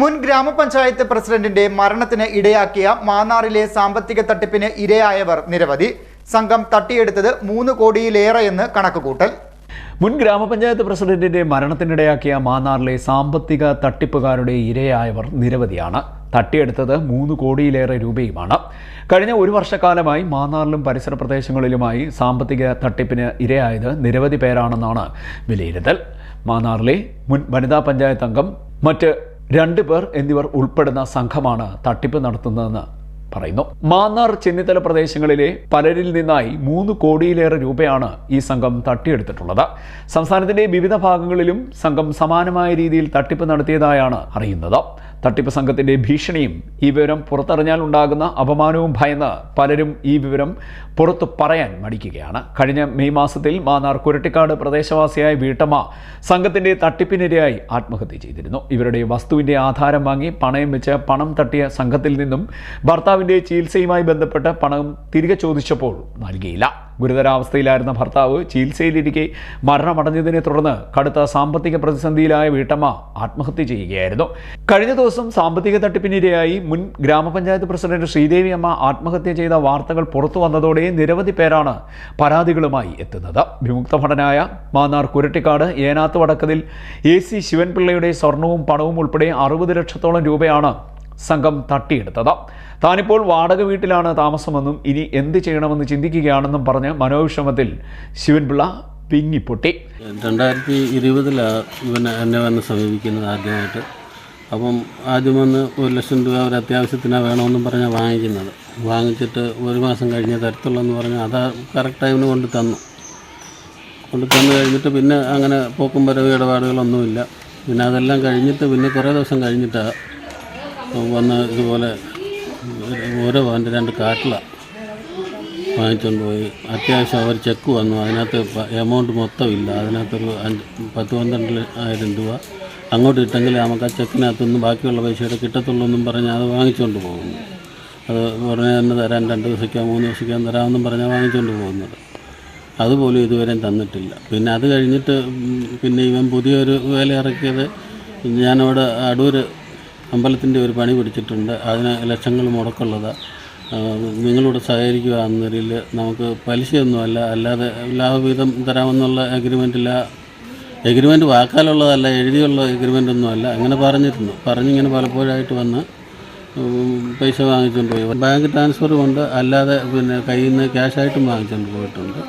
മുൻ ഗ്രാമപഞ്ചായത്ത് പ്രസിഡന്റിന്റെ മരണത്തിന് ഇടയാക്കിയ മാന്നാറിലെ സാമ്പത്തിക തട്ടിപ്പിന് ഇരയായവർ നിരവധി. സംഘം തട്ടിയെടുത്തത് 3 കോടിയിലേറെയെന്ന് കണക്കുകൂട്ടൽ. മുൻ ഗ്രാമപഞ്ചായത്ത് പ്രസിഡന്റിന്റെ മരണത്തിനിടയാക്കിയ മാന്നാറിലെ സാമ്പത്തിക തട്ടിപ്പുകാരുടെ ഇരയായവർ നിരവധിയാണ്. തട്ടിയെടുത്തത് 3 കോടിയിലേറെ രൂപയുമാണ്. കഴിഞ്ഞ 1 വർഷക്കാലമായി മാന്നാറിലും പരിസര പ്രദേശങ്ങളിലുമായി സാമ്പത്തിക തട്ടിപ്പിന് ഇരയായത് നിരവധി പേരാണെന്നാണ് വിലയിരുത്തൽ. മാന്നാറിലെ മുൻ വനിതാ പഞ്ചായത്ത് അംഗം, മറ്റ് 2 പേർ എന്നിവർ ഉൾപ്പെടുന്ന സംഘമാണ് തട്ടിപ്പ് നടത്തുന്നതെന്ന് പറയുന്നു. മാന്നാർ, ചെന്നിത്തല പ്രദേശങ്ങളിലെ പലരിൽ നിന്നായി 3 കോടിയിലേറെ രൂപയാണ് ഈ സംഘം തട്ടിയെടുത്തിട്ടുള്ളത്. സംസ്ഥാനത്തിന്റെ വിവിധ ഭാഗങ്ങളിലും സംഘം സമാനമായ രീതിയിൽ തട്ടിപ്പ് നടത്തിയതായാണ് അറിയുന്നത്. തട്ടിപ്പ് സംഘത്തിന്റെ ഭീഷണിയും ഈ വിവരം പുറത്തറിഞ്ഞാൽ ഉണ്ടാകുന്ന അപമാനവും ഭയന്ന് പലരും ഈ വിവരം പുറത്തു പറയാൻ മടിക്കുകയാണ്. കഴിഞ്ഞ മെയ് മാസത്തിൽ മാന്നാർ കുരട്ടിക്കാട് പ്രദേശവാസിയായ വീട്ടമ്മ സംഘത്തിന്റെ തട്ടിപ്പിനിരയായി ആത്മഹത്യ ചെയ്തിരുന്നു. ഇവരുടെ വസ്തുവിന്റെ ആധാരം വാങ്ങി പണയം വെച്ച് പണം തട്ടിയ സംഘത്തിൽ നിന്നും ഭർത്താവിന്റെ ചികിത്സയുമായി ബന്ധപ്പെട്ട് പണം തിരികെ ചോദിച്ചപ്പോൾ നൽകിയില്ല. ഗുരുതരാവസ്ഥയിലായിരുന്ന ഭർത്താവ് ചികിത്സയിലിരിക്കെ മരണമടഞ്ഞതിനെ തുടർന്ന് കടുത്ത സാമ്പത്തിക പ്രതിസന്ധിയിലായ വീട്ടമ്മ ആത്മഹത്യ ചെയ്യുകയായിരുന്നു. കഴിഞ്ഞ ദിവസം സാമ്പത്തിക തട്ടിപ്പിനിരയായി മുൻ ഗ്രാമപഞ്ചായത്ത് പ്രസിഡന്റ് ശ്രീദേവി അമ്മ ആത്മഹത്യ ചെയ്ത വാർത്തകൾ പുറത്തു വന്നതോടെ നിരവധി പേരാണ് പരാതികളുമായി എത്തുന്നത്. വിമുക്ത ഭടനായ മാന്നാർ കുരട്ടിക്കാട് ഏനാത്ത് വടക്കതിൽ AC ശിവൻപിള്ളയുടെ സ്വർണവും പണവും ഉൾപ്പെടെ 60 ലക്ഷത്തോളം രൂപയാണ് സംഘം തട്ടിയെടുത്തത്. താനിപ്പോൾ വാടക വീട്ടിലാണ് താമസമെന്നും ഇനി എന്ത് ചെയ്യണമെന്ന് ചിന്തിക്കുകയാണെന്നും പറഞ്ഞ് മനോവിഷമത്തിൽ ശിവൻപിള്ള പിങ്ങിപ്പൊട്ടി. 2020 ഇവനെ എന്നെ വന്ന് സമീപിക്കുന്നത് ആദ്യമായിട്ട്. അപ്പം ആദ്യം വന്ന് 1 ലക്ഷം രൂപ ഒരു അത്യാവശ്യത്തിനാണ് വേണമെന്നും പറഞ്ഞാൽ വാങ്ങിക്കുന്നത്. വാങ്ങിച്ചിട്ട് 1 മാസം കഴിഞ്ഞ് തരത്തുള്ളതെന്ന് പറഞ്ഞാൽ അത് കറക്റ്റ് ടൈമിന് കൊണ്ട് തന്നു കഴിഞ്ഞിട്ട് പിന്നെ അങ്ങനെ പോക്കും വരവ് ഇടപാടുകളൊന്നുമില്ല. പിന്നെ അതെല്ലാം കഴിഞ്ഞിട്ട് പിന്നെ കുറേ ദിവസം കഴിഞ്ഞിട്ടാണ് വന്ന് ഇതുപോലെ ഓരോ പവൻ്റെ 2 കാട്ടില വാങ്ങിച്ചുകൊണ്ട് പോയി. അത്യാവശ്യം അവർ ചെക്ക് വന്നു. അതിനകത്ത് എമൗണ്ട് മൊത്തം ഇല്ല. അതിനകത്തൊരു 10-12,000 രൂപ അങ്ങോട്ട് ഇട്ടെങ്കിൽ നമുക്ക് ആ ചെക്കിനകത്തൊന്നും ബാക്കിയുള്ള പൈസയുടെ കിട്ടത്തുള്ളൂ എന്നും പറഞ്ഞ് അത് വാങ്ങിച്ചുകൊണ്ട് പോകുന്നു. അത് ഉടനെ തന്നെ തരാൻ 2 ദിവസത്തേക്കോ 3 ദിവസത്തേക്കോ തരാമെന്നും പറഞ്ഞാൽ വാങ്ങിച്ചുകൊണ്ട് പോകുന്നത്. അതുപോലും ഇതുവരെയും തന്നിട്ടില്ല. പിന്നെ അത് കഴിഞ്ഞിട്ട് പിന്നെ ഇവൻ പുതിയൊരു വേല ഇറക്കിയത്, ഞാനവിടെ അടൂർ അമ്പലത്തിൻ്റെ ഒരു പണി പിടിച്ചിട്ടുണ്ട്. അതിന് ലക്ഷങ്ങൾ മുടക്കുള്ളതാണ്. നിങ്ങളോട് സഹകരിക്കുക എന്നതിൽ നമുക്ക് പലിശയൊന്നുമല്ല, അല്ലാതെ ലാഭവിഹിതം തരാമെന്നുള്ള എഗ്രിമെൻറ്റ് വാക്കാലുള്ളതല്ല, എഴുതിയുള്ള എഗ്രിമെൻ്റൊന്നുമല്ല. അങ്ങനെ പറഞ്ഞിങ്ങനെ പലപ്പോഴായിട്ട് വന്ന് പൈസ വാങ്ങിച്ചുകൊണ്ട് പോയി. ബാങ്ക് ട്രാൻസ്ഫർ കൊണ്ട് അല്ലാതെ പിന്നെ കയ്യിൽ നിന്ന് ക്യാഷായിട്ടും വാങ്ങിച്ചുകൊണ്ട് പോയിട്ടുണ്ട്.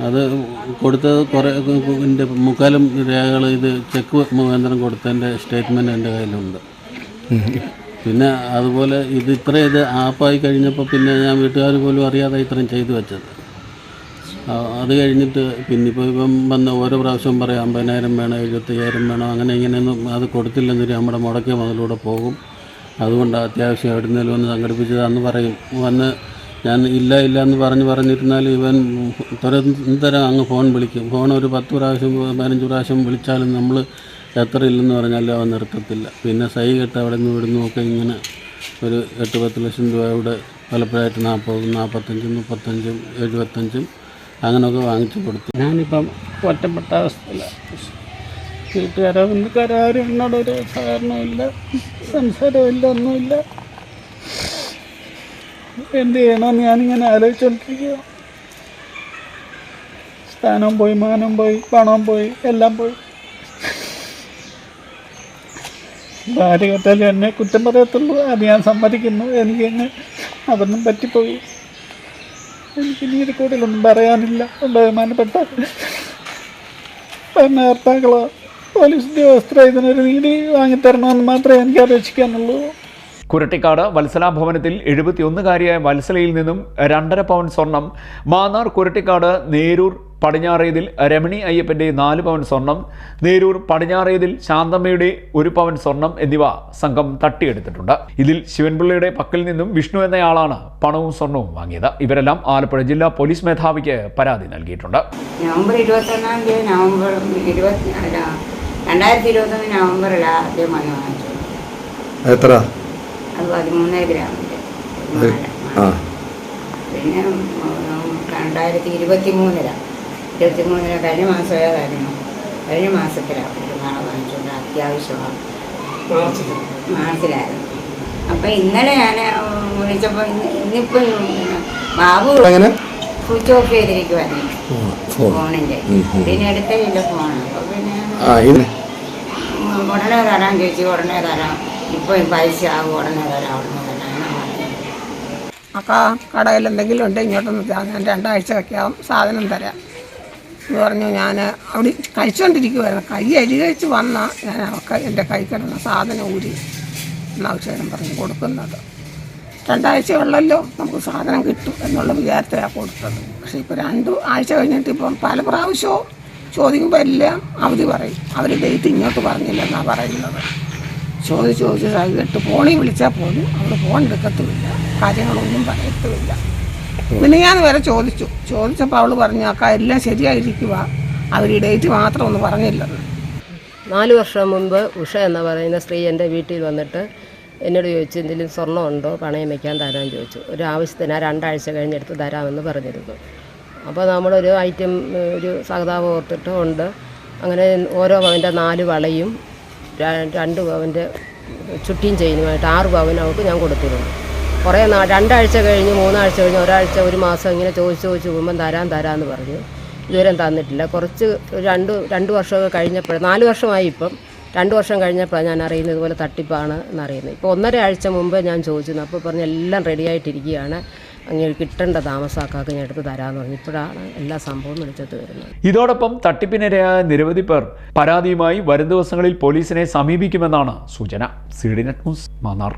അത് കൊടുത്തത് കുറേ എൻ്റെ മുക്കാലും രേഖകൾ ഇത് ചെക്ക് മുഖാന്തരം കൊടുത്തതിൻ്റെ സ്റ്റേറ്റ്മെൻറ്റ് എൻ്റെ കയ്യിലുണ്ട്. പിന്നെ അതുപോലെ ഇത് ആപ്പായി കഴിഞ്ഞപ്പോൾ പിന്നെ ഞാൻ വീട്ടുകാർ പോലും അറിയാതെ ഇത്രയും ചെയ്തു വെച്ചത്. അത് കഴിഞ്ഞിട്ട് പിന്നെ ഇപ്പം വന്ന് ഓരോ പ്രാവശ്യം പറയും 50,000 വേണം, 75,000 വേണം, അങ്ങനെ ഇങ്ങനെയൊന്നും അത് കൊടുത്തില്ലെന്നൊരു നമ്മുടെ മുടക്കിയ മുതലൂടെ പോകും. അതുകൊണ്ട് അത്യാവശ്യം എവിടുന്നേലും ഒന്ന് സംഘടിപ്പിച്ചതാന്ന് പറയും. വന്ന് ഞാൻ ഇല്ല എന്ന് പറഞ്ഞിരുന്നാൽ ഇവൻ നിരന്തരം അങ്ങ് ഫോൺ വിളിക്കും. ഫോൺ ഒരു 10 പ്രാവശ്യം 15 പ്രാവശ്യം വിളിച്ചാലും നമ്മൾ എത്ര ഇല്ലെന്ന് പറഞ്ഞാലും അവൻ നിർത്തത്തില്ല. പിന്നെ സൈ കെട്ട് അവിടെ നിന്ന് ഇവിടുന്ന് ഒക്കെ ഇങ്ങനെ ഒരു 8-10 ലക്ഷം രൂപയുടെ പലപ്പോഴായിട്ട് 40, 45, 35, 75 അങ്ങനെയൊക്കെ വാങ്ങിച്ചു കൊടുത്തു. ഞാനിപ്പം ഒറ്റപ്പെട്ട അവസ്ഥയിലാണ്. വീട്ടുകാരോ ബന്ധുക്കാരും എന്നോടൊരു സഹകരണമില്ല, സംസാരമില്ല, ഒന്നുമില്ല. എന്ത് ചെയ്യണമെന്ന് ഞാനിങ്ങനെ ആലോചിച്ചുകൊണ്ടിരിക്കുക. സ്ഥാനം പോയി, മാനം പോയി, പണം പോയി, എല്ലാം പോയി. ഭാര്യ കേട്ടാലും എന്നെ കുറ്റം പറയത്തുള്ളൂ. അത് ഞാൻ സമ്മതിക്കുന്നു. എനിക്കങ്ങ് അതൊന്നും പറ്റിപ്പോയി. എനിക്കിനി ഇത് കൂടുതലൊന്നും പറയാനില്ല. ബഹുമാനപ്പെട്ട ഭരണകർത്താക്കളോ പോലീസ് ഉദ്യോഗസ്ഥരോ ഇതിനൊരു നീതി വാങ്ങിത്തരണമെന്ന് മാത്രമേ എനിക്ക് അപേക്ഷിക്കാനുള്ളൂ. കുരട്ടിക്കാട് വത്സല ഭവനത്തിൽ 71-കാരിയായ വത്സലയിൽ നിന്നും 2.5 പവൻ സ്വർണം, മാന്നാർ കുരട്ടിക്കാട് നേരൂർ പടിഞ്ഞാറേതിൽ രമണി അയ്യപ്പൻ്റെ 4 പവൻ സ്വർണം, നേരൂർ പടിഞ്ഞാറേതിൽ ശാന്തമ്മയുടെ 1 പവൻ സ്വർണം എന്നിവ സംഘം തട്ടിയെടുത്തിട്ടുണ്ട്. ഇതിൽ ശിവൻപിള്ളയുടെ പക്കൽ നിന്നും വിഷ്ണു എന്നയാളാണ് പണവും സ്വർണവും വാങ്ങിയത്. ഇവരെല്ലാം ആലപ്പുഴ ജില്ലാ പോലീസ് മേധാവിക്ക് പരാതി നൽകിയിട്ടുണ്ട്. നവംബർ 21-ാം തീയതി 2021 നവംബറിൽ ആദ്യമായി വാങ്ങിച്ചു. എത്ര? അത് 13 ഗ്രാമിൻ്റെ. പിന്നെ 2023 കഴിഞ്ഞ മാസം ഏതായിരുന്നു? കഴിഞ്ഞ മാസത്തിലാണ് ഒരു നാളെ വാങ്ങിച്ചുകൊണ്ട് അത്യാവശ്യമാണ്. മാർച്ചിലായിരുന്നു. അപ്പം ഇന്നലെ ഞാൻ വിളിച്ചപ്പോൾ ഇന്നിപ്പം ബാബു സ്വിച്ച് ഓഫ് ചെയ്തിരിക്കുവായിരുന്നു ഫോണിൻ്റെ. പിന്നെ എടുത്തില്ല ഫോൺ. അപ്പോൾ പിന്നെ ഉടനെ തരാൻ ചേച്ചി, ഉടനെ തരാം, ഇപ്പോൾ പൈസ ആകും, ഉടനെ തരാം, ഉടനെ തരാം. കടയിൽ എന്തെങ്കിലും ഉണ്ട് ഇങ്ങോട്ടൊന്ന് ഞാൻ 2 ആഴ്ച വയ്ക്കാം, സാധനം തരാം എന്ന് പറഞ്ഞു. ഞാൻ അവിടെ കഴിച്ചുകൊണ്ടിരിക്കുമായിരുന്നു. കൈ കഴിച്ച് വന്നാൽ ഞാൻ അവർക്ക് എൻ്റെ കൈ കിടന്ന സാധനം ഊരി എന്നാവശ്യം പറഞ്ഞ് കൊടുക്കുന്നത്. 2 ആഴ്ചയുള്ളല്ലോ നമുക്ക് സാധനം കിട്ടും എന്നുള്ള വിചാരത്തിലാണ് കൊടുത്തത്. പക്ഷേ ഇപ്പോൾ 2 ആഴ്ച കഴിഞ്ഞിട്ട് ഇപ്പം പല പ്രാവശ്യവും ചോദിക്കുമ്പോൾ എല്ലാം അവധി പറയും. അവർ ഡേറ്റ് ഇങ്ങോട്ട് പറഞ്ഞില്ലെന്നാണ് പറയുന്നത്. ചോദിച്ച് കേട്ട് ഫോണിൽ വിളിച്ചാൽ പോലും അവർ ഫോൺ എടുക്കത്തുമില്ല, കാര്യങ്ങളൊന്നും പറയത്തുമില്ല. പിന്നെ ഞാൻ വരെ ചോദിച്ചപ്പോൾ അവൾ പറഞ്ഞു എല്ലാം ശരിയായിരിക്കുക, അവർ ഈ ഡേറ്റ് മാത്രം ഒന്ന് പറഞ്ഞില്ലെന്ന്. 4 വർഷം മുമ്പ് ഉഷ എന്ന് പറയുന്ന സ്ത്രീ എൻ്റെ വീട്ടിൽ വന്നിട്ട് എന്നോട് ചോദിച്ചു, എന്തെങ്കിലും സ്വർണ്ണം ഉണ്ടോ പണയം വയ്ക്കാൻ തരാൻ ചോദിച്ചു. ഒരു ആവശ്യത്തിന് 2 ആഴ്ച കഴിഞ്ഞെടുത്ത് തരാമെന്ന് പറഞ്ഞിരുന്നു. അപ്പോൾ നമ്മളൊരു ഐറ്റം ഒരു സഹതാപം ഓർത്തിട്ട് ഉണ്ട്. അങ്ങനെ ഓരോ പവൻ്റെ 4 വളയും 2 പവൻ്റെ ചുട്ടിയും ചെയിനുമായിട്ട് 6 പവൻ അവൾക്ക് ഞാൻ കൊടുത്തിരുന്നു. കുറേ 2 ആഴ്ച കഴിഞ്ഞ് 3 ആഴ്ച കഴിഞ്ഞ് 1 ആഴ്ച 1 മാസം ഇങ്ങനെ ചോദിച്ച് പോകുമ്പം തരാമെന്ന് പറഞ്ഞു. ഇതുവരെ തന്നിട്ടില്ല. കുറച്ച് 2 വർഷമൊക്കെ കഴിഞ്ഞപ്പോൾ 4 വർഷമായി ഇപ്പം. 2 വർഷം കഴിഞ്ഞപ്പോഴാണ് ഞാൻ അറിയുന്നത് ഇതുപോലെ തട്ടിപ്പാണ് എന്നറിയുന്നത്. ഇപ്പോൾ 1.5 ആഴ്ച മുമ്പ് ഞാൻ ചോദിച്ചിരുന്നു. അപ്പോൾ പറഞ്ഞ് എല്ലാം റെഡിയായിട്ടിരിക്കുകയാണ്, അങ്ങനെ കിട്ടേണ്ട താമസാക്കാക്ക് ഞാൻ എടുത്ത് തരാമെന്ന് പറഞ്ഞു. ഇപ്പോഴാണ് എല്ലാ സംഭവം വിളിച്ചെത്ത് വരുന്നത്. ഇതോടൊപ്പം തട്ടിപ്പിനിരയായ നിരവധി പേർ പരാതിയുമായി വരും ദിവസങ്ങളിൽ പോലീസിനെ സമീപിക്കുമെന്നാണ് സൂചന. CDNet news, Mannar.